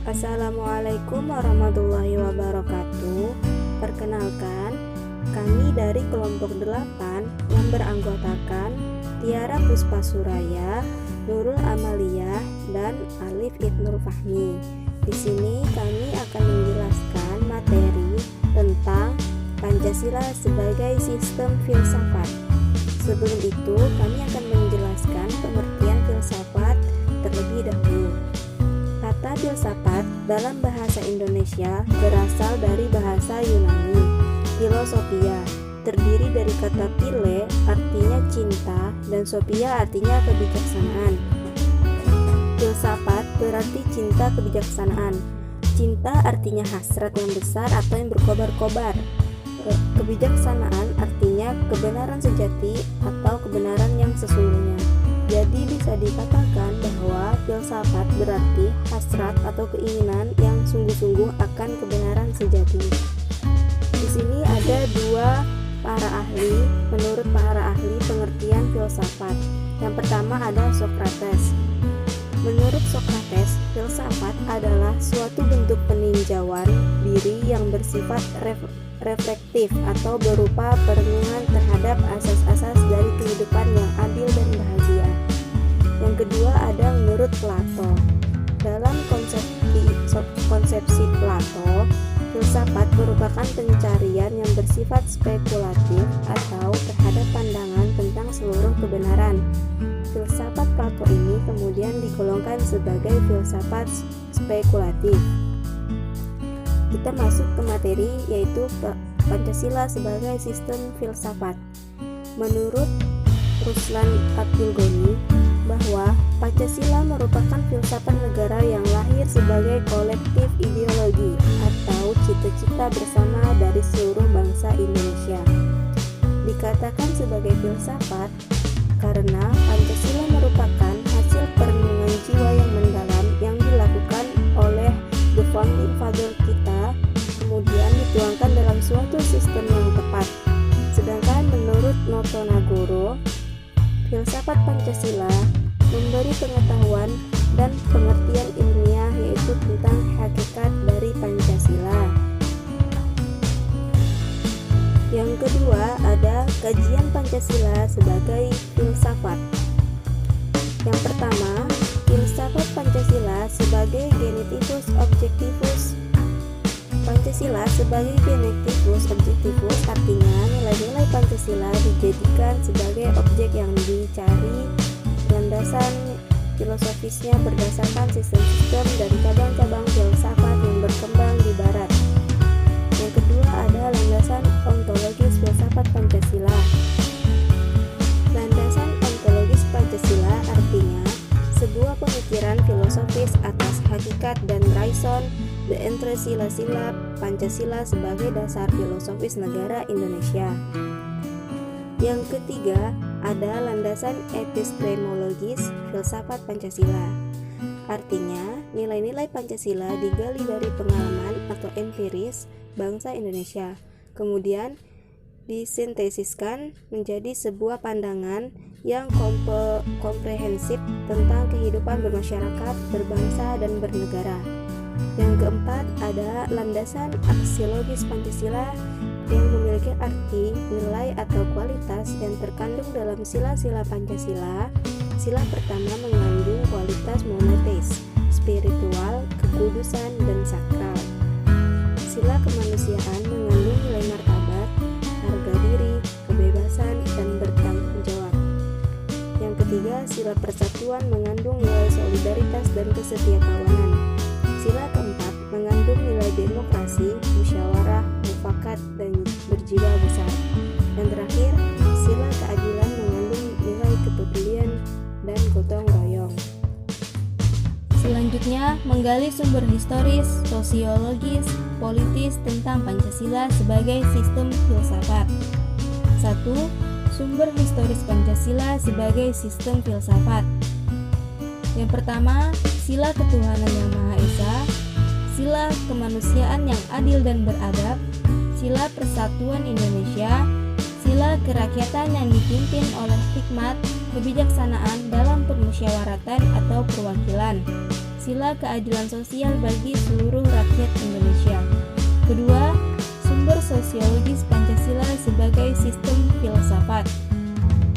Assalamualaikum warahmatullahi wabarakatuh. Perkenalkan, kami dari kelompok 8 yang beranggotakan Tiara Puspa Suraya, Nurul Amalia, dan Alif Ibnul Fahmi. Di sini kami akan menjelaskan materi tentang Pancasila sebagai sistem filsafat. Sebelum itu, kami akan menjelaskan pengertian filsafat terlebih dahulu. Kata filsafat dalam bahasa Indonesia berasal dari bahasa Yunani, filosofia, terdiri dari kata phile artinya cinta dan sophia artinya kebijaksanaan. Filsafat berarti cinta kebijaksanaan. Cinta artinya hasrat yang besar atau yang berkobar-kobar. Kebijaksanaan artinya kebenaran sejati atau kebenaran yang sesungguhnya. Jadi bisa dikatakan bahwa filsafat berarti hasrat atau keinginan yang sungguh-sungguh akan kebenaran sejati. Di sini ada dua para ahli, menurut para ahli pengertian filsafat. Yang pertama ada Socrates. Menurut Socrates, filsafat adalah suatu bentuk peninjauan diri yang bersifat reflektif atau berupa perenungan terhadap asas-asas dari kehidupan yang adil dan bahagia. Yang kedua ada menurut Plato. Dalam konsepsi Plato, filsafat merupakan pencarian yang bersifat spekulatif atau terhadap pandangan tentang seluruh kebenaran. Filsafat Plato ini kemudian digolongkan sebagai filsafat spekulatif. Kita masuk ke materi, yaitu Pancasila sebagai sistem filsafat. Menurut Ruslan Abdul Ghani, bahwa Pancasila merupakan filsafat negara yang lahir sebagai kolektif ideologi atau cita-cita bersama dari seluruh bangsa Indonesia. Dikatakan sebagai filsafat karena Pancasila merupakan hasil perenungan jiwa yang mendalam yang dilakukan oleh the founding father kita, kemudian dituangkan dalam suatu sistem yang tepat. Sedangkan menurut Noto Nagoro, filsafat Pancasila memberi pengetahuan dan pengertian ilmiah yaitu tentang hakikat dari Pancasila. Yang kedua ada kajian Pancasila sebagai filsafat. Yang pertama, filsafat Pancasila sebagai genetivus objektivus. Pancasila sebagai genetivus objektivus artinya nilai-nilai Pancasila dijadikan sebagai objek yang dicari. Landasan filosofisnya berdasarkan sistem-sistem dan cabang-cabang filsafat yang berkembang di barat. Yang kedua ada landasan ontologis filsafat Pancasila. Landasan ontologis Pancasila artinya sebuah pemikiran filosofis atas hakikat dan raison d'être sila-sila Pancasila sebagai dasar filosofis negara Indonesia. Yang ketiga ada landasan epistemologis filsafat Pancasila. Artinya, nilai-nilai Pancasila digali dari pengalaman atau empiris bangsa Indonesia, kemudian disintesiskan menjadi sebuah pandangan yang komprehensif tentang kehidupan bermasyarakat, berbangsa, dan bernegara. Yang keempat ada landasan aksiologis Pancasila yang memiliki arti, nilai, atau kualitas yang terkandung dalam sila-sila Pancasila. Sila pertama mengandung kualitas monoteis, spiritual, kekudusan, dan sakral. Sila kemanusiaan mengandung nilai martabat, harga diri, kebebasan, dan bertanggung jawab. Yang ketiga, sila persatuan mengandung nilai solidaritas dan kesetiakawanan. Sila keempat mengandung nilai demokrasi, musyawarah, mufakat, dan berjiwa besar. Dan terakhir, sila keadilan mengandung nilai kepedulian dan gotong royong. Selanjutnya, menggali sumber historis, sosiologis, politis tentang Pancasila sebagai sistem filsafat. 1. Sumber historis Pancasila sebagai sistem filsafat. Yang pertama, sila ketuhanan yang Maha Esa, sila kemanusiaan yang adil dan beradab, sila persatuan Indonesia, sila kerakyatan yang dipimpin oleh hikmat, kebijaksanaan dalam permusyawaratan atau perwakilan, sila keadilan sosial bagi seluruh rakyat Indonesia. Kedua, sumber sosiologis Pancasila sebagai sistem filsafat.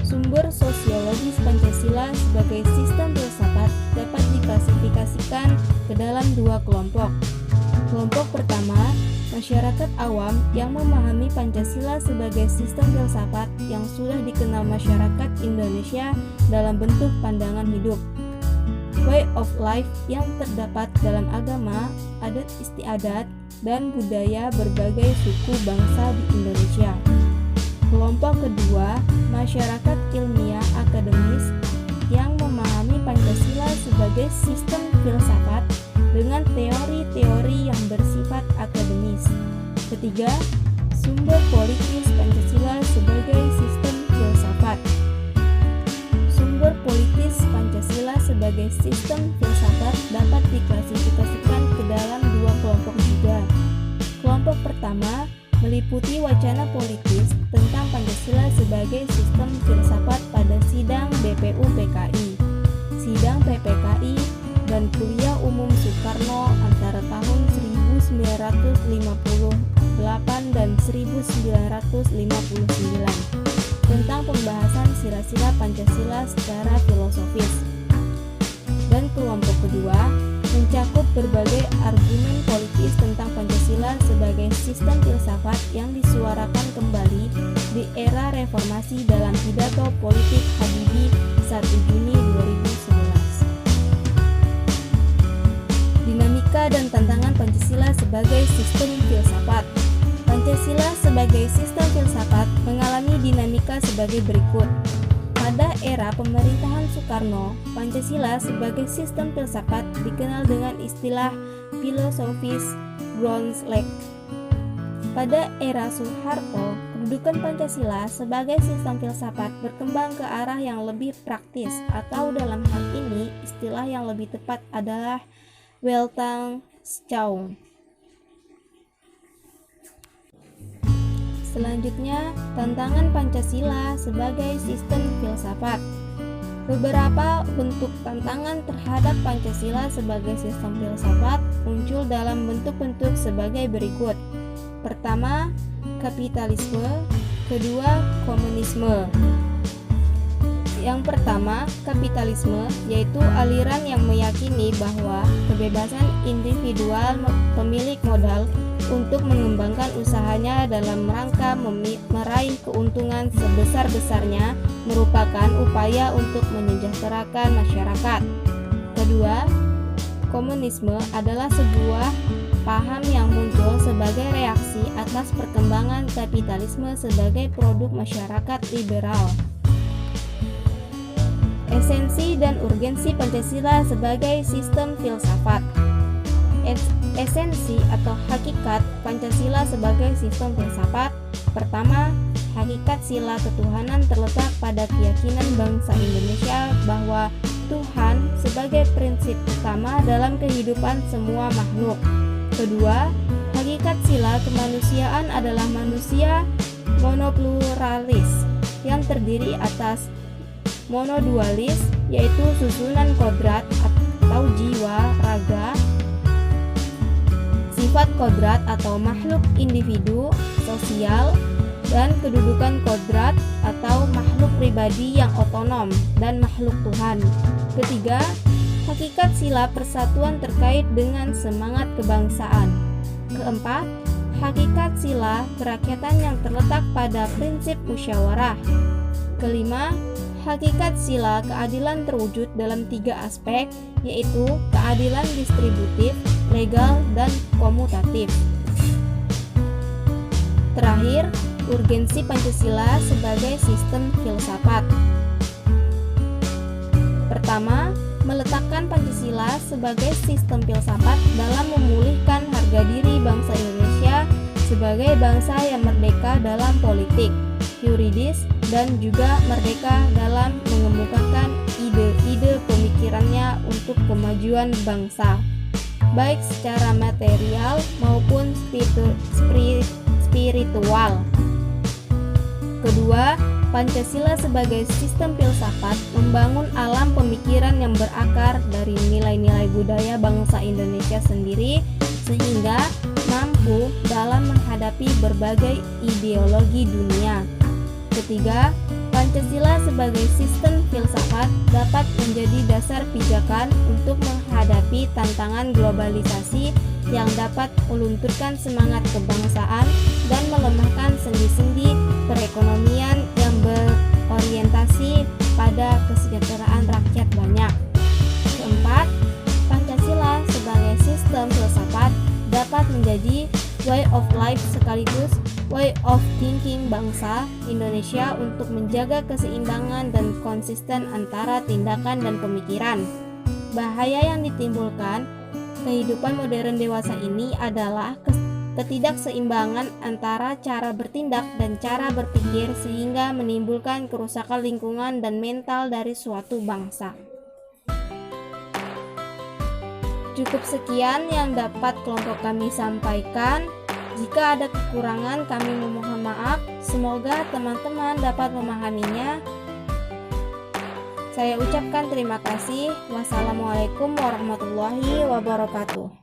Sumber sosiologis Pancasila sebagai sistem filsafat dapat diklasifikasikan ke dalam dua kelompok. Kelompok pertama, masyarakat awam yang memahami Pancasila sebagai sistem filsafat yang sudah dikenal masyarakat Indonesia dalam bentuk pandangan hidup, way of life yang terdapat dalam agama, adat istiadat, dan budaya berbagai suku bangsa di Indonesia. Kelompok kedua, masyarakat ilmiah akademis yang memahami Pancasila sebagai sistem filsafat dengan teori-teori yang bersifat akademis. Ketiga, sumber politis Pancasila sebagai sistem filsafat. Sumber politis Pancasila sebagai sistem filsafat dapat diklasifikasikan ke dalam dua kelompok juga. Kelompok pertama meliputi wacana politis tentang Pancasila sebagai sistem filsafat pada sidang BPU PKI, sidang PPKI, dan kuliah umum Soekarno antara tahun 1958 dan 1959 tentang pembahasan sila-sila Pancasila secara filosofis. Dan kelompok kedua mencakup berbagai argumen politis tentang Pancasila sebagai sistem filsafat yang disuarakan kembali di era reformasi dalam pidato politik Habibie 1 Juni 2011. Dinamika dan tantangan Pancasila sebagai sistem filsafat. Pancasila sebagai sistem filsafat mengalami dinamika sebagai berikut. Pada era pemerintahan Soekarno, Pancasila sebagai sistem filsafat dikenal dengan istilah filosofis Grundslag. Pada era Soeharto, kedudukan Pancasila sebagai sistem filsafat berkembang ke arah yang lebih praktis, atau dalam hal ini istilah yang lebih tepat adalah Weltanschauung. Selanjutnya, tantangan Pancasila sebagai sistem filsafat. Beberapa bentuk tantangan terhadap Pancasila sebagai sistem filsafat muncul dalam bentuk-bentuk sebagai berikut. Pertama, kapitalisme. Kedua, komunisme. Yang pertama, kapitalisme, yaitu aliran yang meyakini bahwa kebebasan individual pemilik modal untuk mengembangkan usahanya dalam rangka meraih keuntungan sebesar-besarnya merupakan upaya untuk menyejahterakan masyarakat. Kedua, komunisme adalah sebuah paham yang muncul sebagai reaksi atas perkembangan kapitalisme sebagai produk masyarakat liberal. Esensi dan urgensi Pancasila sebagai sistem filsafat. Esensi atau hakikat Pancasila sebagai sistem filsafat. Pertama, hakikat sila ketuhanan terletak pada keyakinan bangsa Indonesia bahwa Tuhan sebagai prinsip utama dalam kehidupan semua makhluk. Kedua, hakikat sila kemanusiaan adalah manusia monopluralis yang terdiri atas monodualis, yaitu susunan kodrat atau jiwa, raga, sifat kodrat atau makhluk individu, sosial, dan kedudukan kodrat atau makhluk pribadi yang otonom dan makhluk Tuhan. Ketiga, hakikat sila persatuan terkait dengan semangat kebangsaan. Keempat, hakikat sila kerakyatan yang terletak pada prinsip musyawarah. Kelima, hakikat sila keadilan terwujud dalam 3 aspek, yaitu keadilan distributif, legal, dan komutatif. Terakhir, urgensi Pancasila sebagai sistem filsafat. Pertama, meletakkan Pancasila sebagai sistem filsafat dalam memulihkan harga diri bangsa Indonesia sebagai bangsa yang merdeka dalam politik, yuridis, dan juga merdeka dalam mengemukakan ide-ide pemikirannya untuk kemajuan bangsa, baik secara material maupun spiritual. Kedua, Pancasila sebagai sistem filsafat membangun alam pemikiran yang berakar dari nilai-nilai budaya bangsa Indonesia sendiri sehingga mampu dalam menghadapi berbagai ideologi dunia. Ketiga, Pancasila sebagai sistem filsafat dapat menjadi dasar pijakan untuk menghadapi tantangan globalisasi yang dapat melunturkan semangat kebangsaan dan melemahkan sendi-sendi perekonomian yang berorientasi pada kesejahteraan rakyat banyak. Keempat, Pancasila sebagai sistem filsafat dapat menjadi way of life sekaligus way of thinking bangsa Indonesia untuk menjaga keseimbangan dan konsisten antara tindakan dan pemikiran. Bahaya yang ditimbulkan kehidupan modern dewasa ini adalah ketidakseimbangan antara cara bertindak dan cara berpikir sehingga menimbulkan kerusakan lingkungan dan mental dari suatu bangsa. Cukup sekian yang dapat kelompok kami sampaikan. Jika ada kekurangan, kami memohon maaf. Semoga teman-teman dapat memahaminya. Saya ucapkan terima kasih. Wassalamualaikum warahmatullahi wabarakatuh.